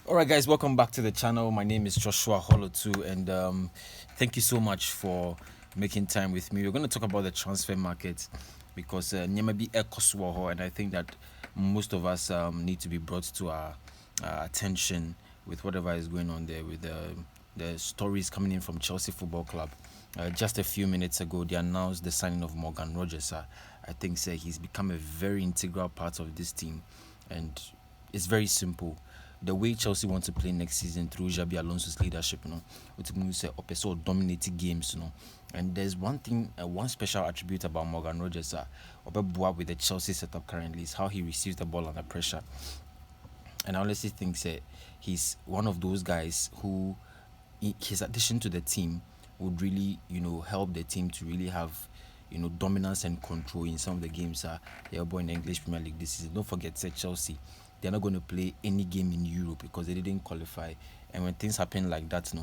All right, guys, welcome back to the channel. My name is Joshua Holotu, and thank you so much for making time with me. We're going to talk about the transfer market because Nyama bi ekoswo, and I think that most of us need to be brought to our attention with whatever is going on there with the stories coming in from Chelsea Football Club. Just a few minutes ago, they announced the signing of Morgan Rogers. I think he's become a very integral part of this team, and it's very simple. The way Chelsea want to play next season through Xabi Alonso's leadership, it means Opeso dominating games, And there's one thing, one special attribute about Morgan Rogers, with the Chelsea setup currently is how he receives the ball under pressure. And I honestly think he's one of those guys who, his addition to the team would really, help the team to really have, dominance and control in some of the games. They're in the English Premier League this season. Don't forget, Chelsea, they're not going to play any game in Europe because they didn't qualify. And when things happen like that,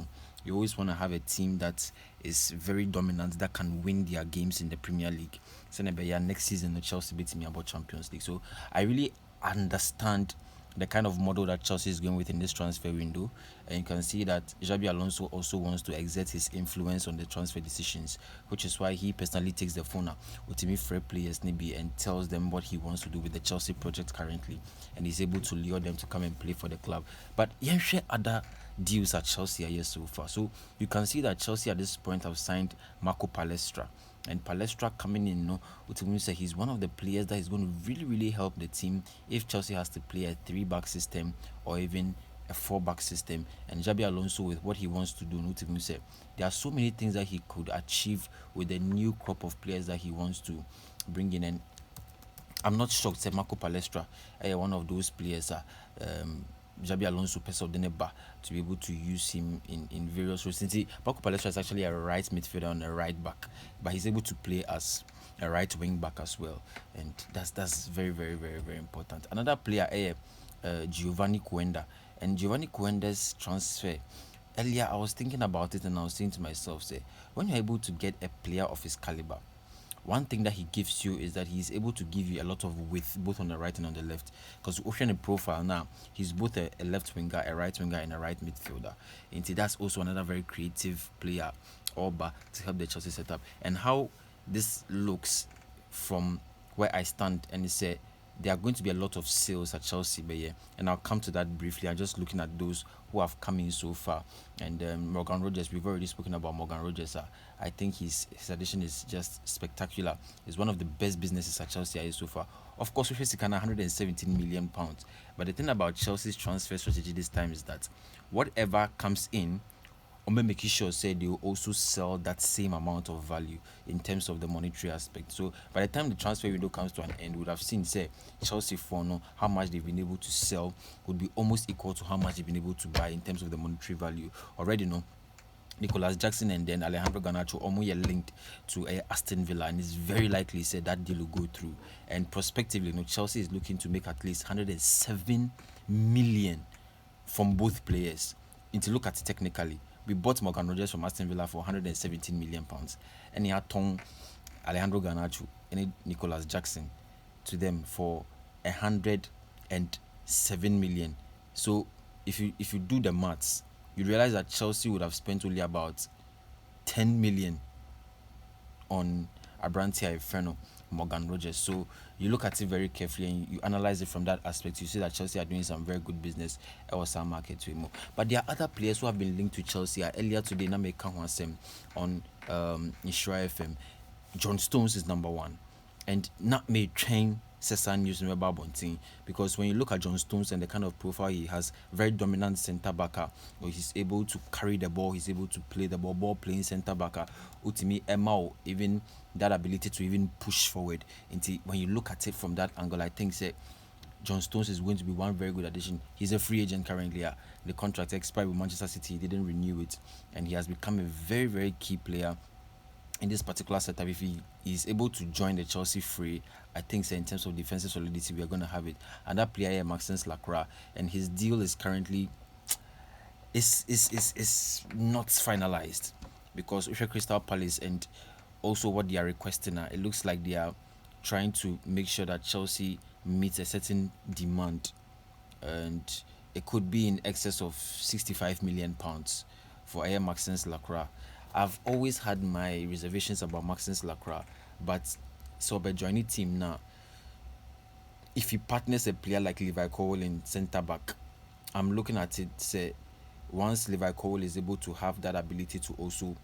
you always want to have a team that is very dominant, that can win their games in the Premier League. So next season, Chelsea beats me about Champions League. So I really understand the kind of model that Chelsea is going with in this transfer window. And you can see that Xabi Alonso also wants to exert his influence on the transfer decisions, which is why he personally takes the phone out with Timmy Frey players maybe and tells them what he wants to do with the Chelsea project currently, and he's able to lure them to come and play for the club. But share other deals at Chelsea are here so far. So you can see that Chelsea at this point have signed Marco Palestra. And Palestra coming in, he's one of the players that is going to really, really help the team if Chelsea has to play a 3-back system or even a 4-back system. And Xabi Alonso, with what he wants to do, there are so many things that he could achieve with the new crop of players that he wants to bring in. And I'm not shocked that Marco Palestra, one of those players, Xabi Alonso Deneba to be able to use him in various roles. Marco Palestra is actually a right midfielder and a right back, but he's able to play as a right wing back as well, and that's very, very, very, very important. Another player, Giovanni Cuenda, and Giovanni Cuenda's transfer. Earlier, I was thinking about it and I was saying to myself, when you're able to get a player of his caliber, one thing that he gives you is that he's able to give you a lot of width both on the right and on the left, because Ocean in profile now, he's both a left winger, a right winger, and a right midfielder, and that's also another very creative player to help the Chelsea setup. And how this looks from where I stand, and it's there are going to be a lot of sales at Chelsea, and I'll come to that briefly. I'm just looking at those who have come in so far. And Morgan Rogers, we've already spoken about Morgan Rogers. I think his addition is just spectacular. He's one of the best businesses at Chelsea so far. Of course, we face 117 million pounds. But the thing about Chelsea's transfer strategy this time is that whatever comes in, making sure they will also sell that same amount of value in terms of the monetary aspect. So by the time the transfer window comes to an end, we would have seen Chelsea for how much they've been able to sell would be almost equal to how much they've been able to buy in terms of the monetary value. Already Nicholas Jackson and then Alejandro Garnacho almost linked to Aston Villa, and it's very likely that deal will go through. And prospectively, Chelsea is looking to make at least 107 million from both players. And to look at it technically, we bought Morgan Rogers from Aston Villa for 117 million pounds, and he had Tong, Alejandro Garnacho, and Nicholas Jackson to them for 107 million. So if you do the maths, you realize that Chelsea would have spent only about 10 million on Abrantia Inferno, Morgan Rogers. So you look at it very carefully and you analyze it from that aspect. You see that Chelsea are doing some very good business at some market to move. But there are other players who have been linked to Chelsea. Earlier today, Nameka Hwasem on Ishra FM. John Stones is number one, and not may train Cesar News about Bonting, because when you look at John Stones and the kind of profile he has, very dominant centre backer, he's able to carry the ball, he's able to play the ball playing centre backer. Ultimately, Emma, even that ability to even push forward. When you look at it from that angle, I think John Stones is going to be one very good addition. He's a free agent currently. The contract expired with Manchester City, he didn't renew it, and he has become a very, very key player in this particular setup. If he is able to join the Chelsea free, I think in terms of defensive solidity, we are going to have it. And that player, Maxence Lacroix, and his deal is currently is not finalized, because Usha Crystal Palace and also what they are requesting, it looks like they are trying to make sure that Chelsea meets a certain demand, and it could be in excess of 65 million pounds for Air Maxence Lacroix. I've always had my reservations about Maxence Lacroix, but so by joining team now, if he partners a player like Levi Cole in centre back, I'm looking at it say once Levi Cole is able to have that ability to also,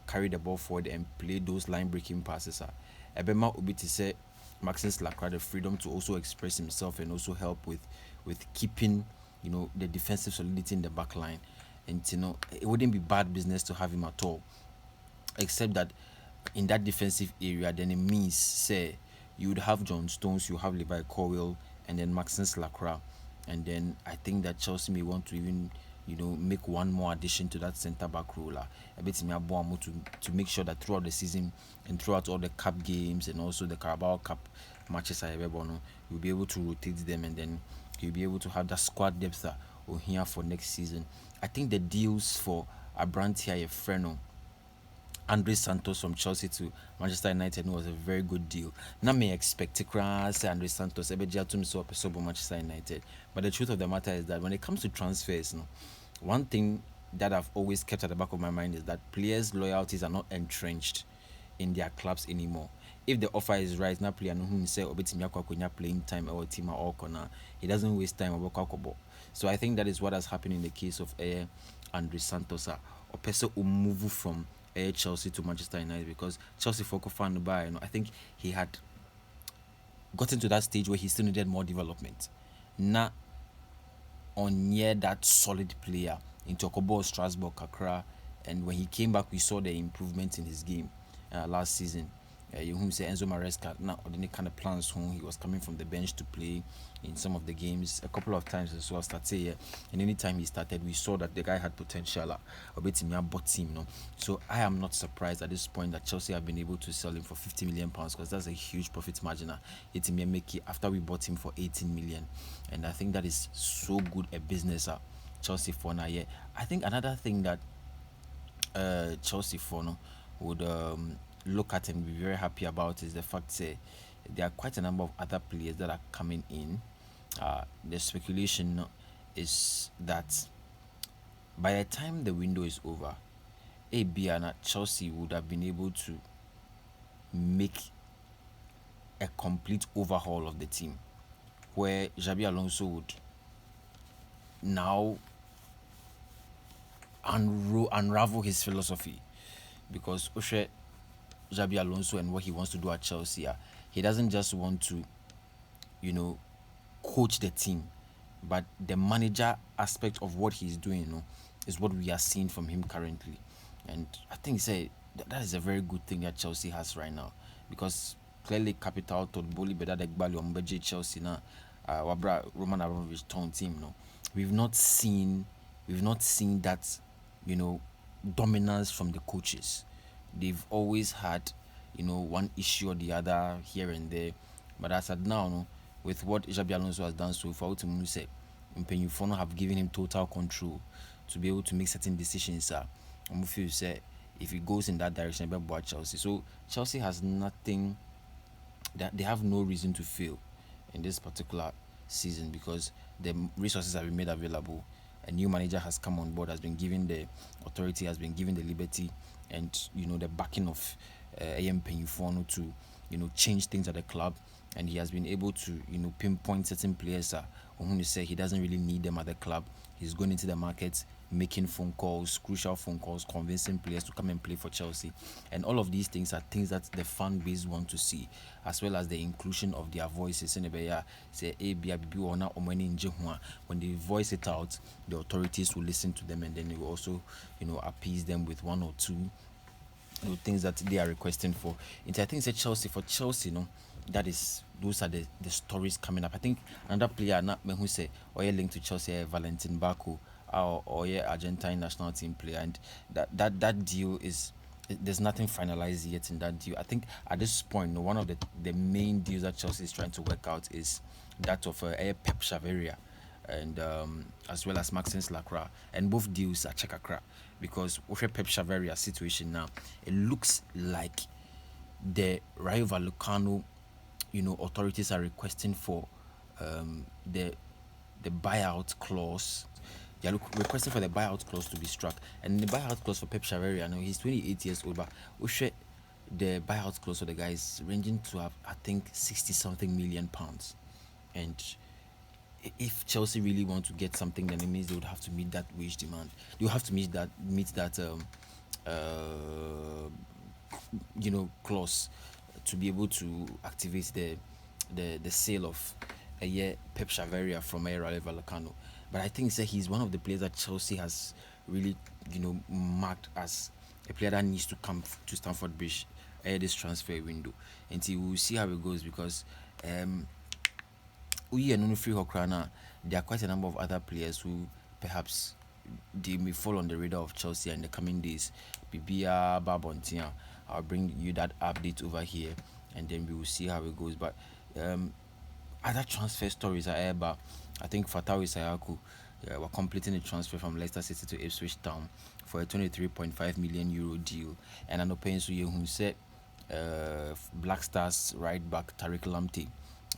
carry the ball forward and play those line breaking passes, Ebema Obi to say Maxence Lacroix the freedom to also express himself and also help with keeping, the defensive solidity in the back line. And it wouldn't be bad business to have him at all. Except that in that defensive area, then it means say you would have John Stones, you have Levi Cowell, and then Maxence Lacroix, and then I think that Chelsea may want to even make one more addition to that centre back role. A bit to make sure that throughout the season and throughout all the cup games and also the Carabao Cup matches you'll be able to rotate them, and then you'll be able to have that squad depth on here for next season. I think the deals for Abrantia Freno, Andre Santos from Chelsea to Manchester United was a very good deal. Now may expect Andre Santos so Manchester United. But the truth of the matter is that when it comes to transfers, one thing that I've always kept at the back of my mind is that players' loyalties are not entrenched in their clubs anymore. If the offer is right, now player who say playing time or team or corner, he doesn't waste time about. So I think that is what has happened in the case of Andre Santos. Or person who move from Chelsea to Manchester United, because Chelsea for fan by, I think he had gotten to that stage where he still needed more development. Now on near that solid player in Tokobo, Strasbourg, Kakra, and when he came back, we saw the improvement in his game last season. You whom say Enzo Maresca now or the kind of plans whom he was coming from the bench to play in some of the games a couple of times as well. And anytime he started, we saw that the guy had potential. So I am not surprised at this point that Chelsea have been able to sell him for 50 million pounds, because that's a huge profit margin. It's make it after we bought him for 18 million, and I think that is so good a business. Chelsea for now. Yeah, I think another thing that Chelsea for no would look at and be very happy about is the fact that there are quite a number of other players that are coming in. The speculation is that by the time the window is over, AB and Chelsea would have been able to make a complete overhaul of the team, where Xabi Alonso would now unravel his philosophy, because Xabi Alonso and what he wants to do at Chelsea, he doesn't just want to, coach the team, but the manager aspect of what he's doing, is what we are seeing from him currently. And I think that is a very good thing that Chelsea has right now, because clearly capital to Boli Beda Degbali Ombeje Chelsea now, Wabra Roman Abramovich town team, we've not seen that, dominance from the coaches. They've always had, one issue or the other here and there. But as at now, with what Xabi Alonso has done so far, to say, Mpenyufono have given him total control to be able to make certain decisions. I'm feel say if he goes in that direction, about Chelsea. So Chelsea has nothing, that they have no reason to fail in this particular season, because the resources have been made available. A new manager has come on board, has been given the authority, has been given the liberty, and the backing of AM Penyufono to change things at the club, and he has been able to pinpoint certain players whom he say he doesn't really need them at the club. He's going into the market, making phone calls, crucial phone calls, convincing players to come and play for Chelsea. And all of these things are things that the fan base want to see, as well as the inclusion of their voices. Say when they voice it out, the authorities will listen to them, and then they will also appease them with one or two things that they are requesting for. I think Chelsea, for Chelsea, those are the stories coming up. I think another player not who say linked to Chelsea, Valentin Baku, or Argentine national team player, and that deal is, there's nothing finalized yet in that deal. I think at this point, one of the main deals that Chelsea is trying to work out is that of Pep Chaveria, and as well as Maxence Lacroix, and both deals are Chekakra, because with Pep Chaveria situation now, it looks like the Rayo Vallecano authorities are requesting for the the buyout clause. They are requesting for the buyout clause to be struck, and the buyout clause for Pep Chaveria, now he's 28 years old, but Ushe, the buyout clause for the guy is ranging to I think 60 something million pounds, and if Chelsea really want to get something, then it means they would have to meet that wage demand. They will have to meet that clause to be able to activate the sale of a year Pep Chaveria from Rayo Vallecano. But I think he's one of the players that Chelsea has really marked as a player that needs to come to Stamford Bridge this transfer window. And we will see how it goes, because we and free Hokrana, there are quite a number of other players who perhaps they may fall on the radar of Chelsea in the coming days. Bibia Babontia, I'll bring you that update over here, and then we will see how it goes. But other transfer stories are here, but I think Fatawi Sayaku were completing the transfer from Leicester City to Ipswich Town for a 23.5 million euro deal, and an open who said Black Stars right back Tariq Lamptey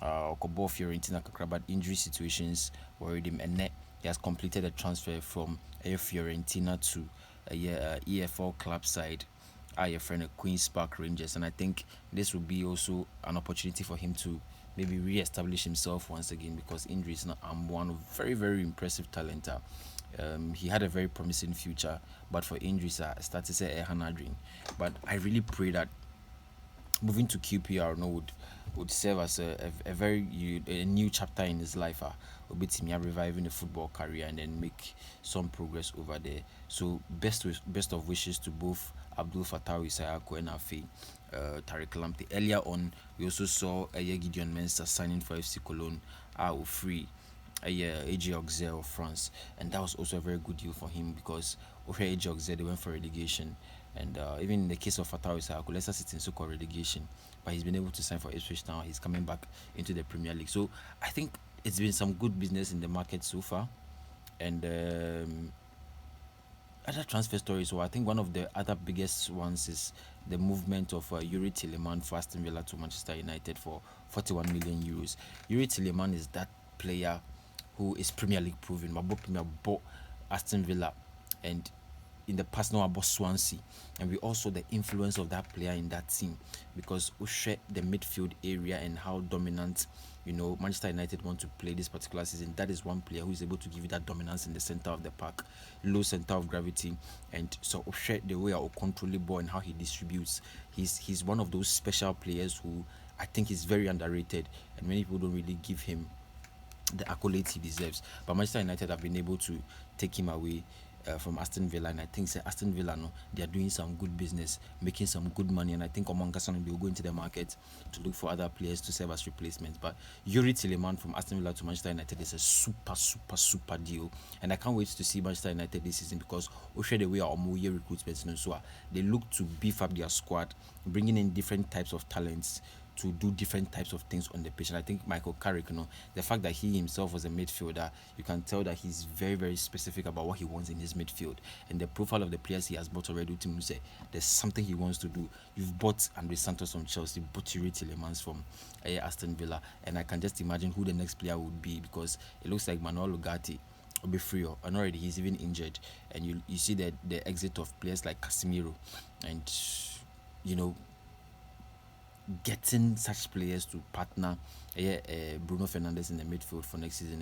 Okobo Fiorentina kakra, but injury situations worried him, and he has completed a transfer from Fiorentina to EFL club side, our friend Queen's Park Rangers, and I think this will be also an opportunity for him to maybe re-establish himself once again, because injuries now one of very very impressive talent. He had a very promising future, but for injuries, I started to say a dream. But I really pray that moving to QPR would serve as a very a new chapter in his life. Obetimi reviving the football career and then make some progress over there. So best of wishes to both Abdul Fattah Isayako and Afi Tariq Lamptey. Earlier on, we also saw Gideon Mensah signing for FC Cologne, free AG Auxerre of France, and that was also a very good deal for him, because over AG Auxerre they went for relegation, and even in the case of Fatawi Isayako, Leicester City so called relegation, but he's been able to sign for Ipswich now. He's coming back into the Premier League, so I think it's been some good business in the market so far, and other transfer stories. So I think one of the other biggest ones is the movement of Yuri Tilleman for Aston Villa to Manchester United for 41 million euros. Yuri Tilleman is that player who is Premier League proven. But Premier bought Aston Villa, and in the past now about Swansea, and we also the influence of that player in that team, because we share the midfield area and how dominant Manchester United want to play this particular season. That is one player who is able to give you that dominance in the center of the park, low center of gravity, and so share the way I control the ball and how he distributes. He's one of those special players who I think is very underrated, and many people don't really give him the accolades he deserves. But Manchester United have been able to take him away from Aston Villa, and I think Aston Villa, they are doing some good business, making some good money, and I think among us they will go into the market to look for other players to serve as replacements. But Yuri Tilleman from Aston Villa to Manchester United is a super deal, and I can't wait to see Manchester United this season, because the way our year recruitment, so they look to beef up their squad, bringing in different types of talents to do different types of things on the pitch. And I think Michael Carrick, the fact that he himself was a midfielder, you can tell that he's very, very specific about what he wants in his midfield. And the profile of the players he has bought already, say there's something he wants to do. You've bought Andre Santos from Chelsea, bought Yuri Tielemans from Aston Villa, and I can just imagine who the next player would be, because it looks like Manuel Ugarte will be free, and already he's even injured. And you see the exit of players like Casemiro, and getting such players to partner Bruno Fernandes in the midfield for next season,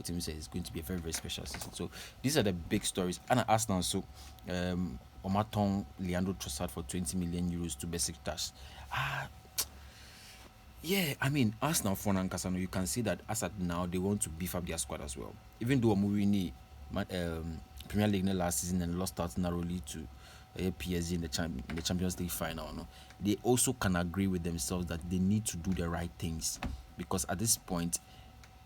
Utimi says it's going to be a very, very special season. So these are the big stories. And Arsenal, so Omaton Leandro Trossard for 20 million euros to Besiktas. Yeah, I mean, Arsenal for Nankasano, you can see that as at now they want to beef up their squad as well. Even though Mourinho Premier League last season and lost out narrowly to PSG in the Champions League final, they also can agree with themselves that they need to do the right things, because at this point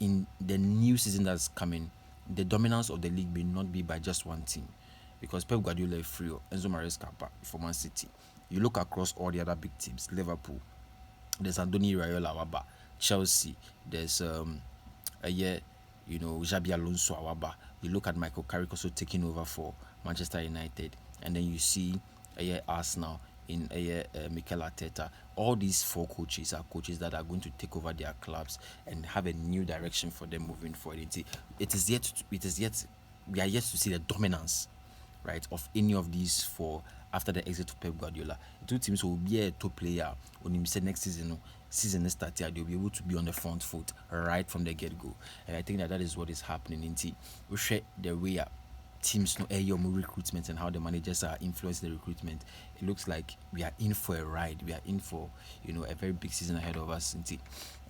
in the new season that's coming, the dominance of the league may not be by just one team, because Pep Guardiola is free, Enzo Maresca for Man City. You look across all the other big teams, Liverpool, there's Andoni Raiola Awaba, Chelsea, there's Xabi Alonso Awaba. You look at Michael Carrick also taking over for Manchester United, and then you see Arsenal, in Mikel Arteta. All these four coaches are coaches that are going to take over their clubs and have a new direction for them moving forward. We are yet to see the dominance, right, of any of these four after the exit of Pep Guardiola. Two teams will be a top player when you say next season. No, season start here, they'll be able to be on the front foot right from the get go. And I think that is what is happening in team. We share the way up teams know your recruitment and how the managers are influencing the recruitment. It looks like we are in for a ride. We are in for a very big season ahead of us.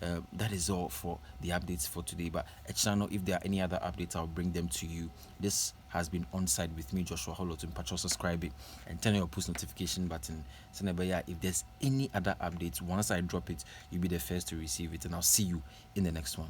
That is all for the updates for today. But at channel, if there are any other updates, I'll bring them to you. This has been Onside with me, Joshua Hollow. To patch, subscribe it and turn on your post notification button. So if there's any other updates, once I drop it, you'll be the first to receive it. And I'll see you in the next one.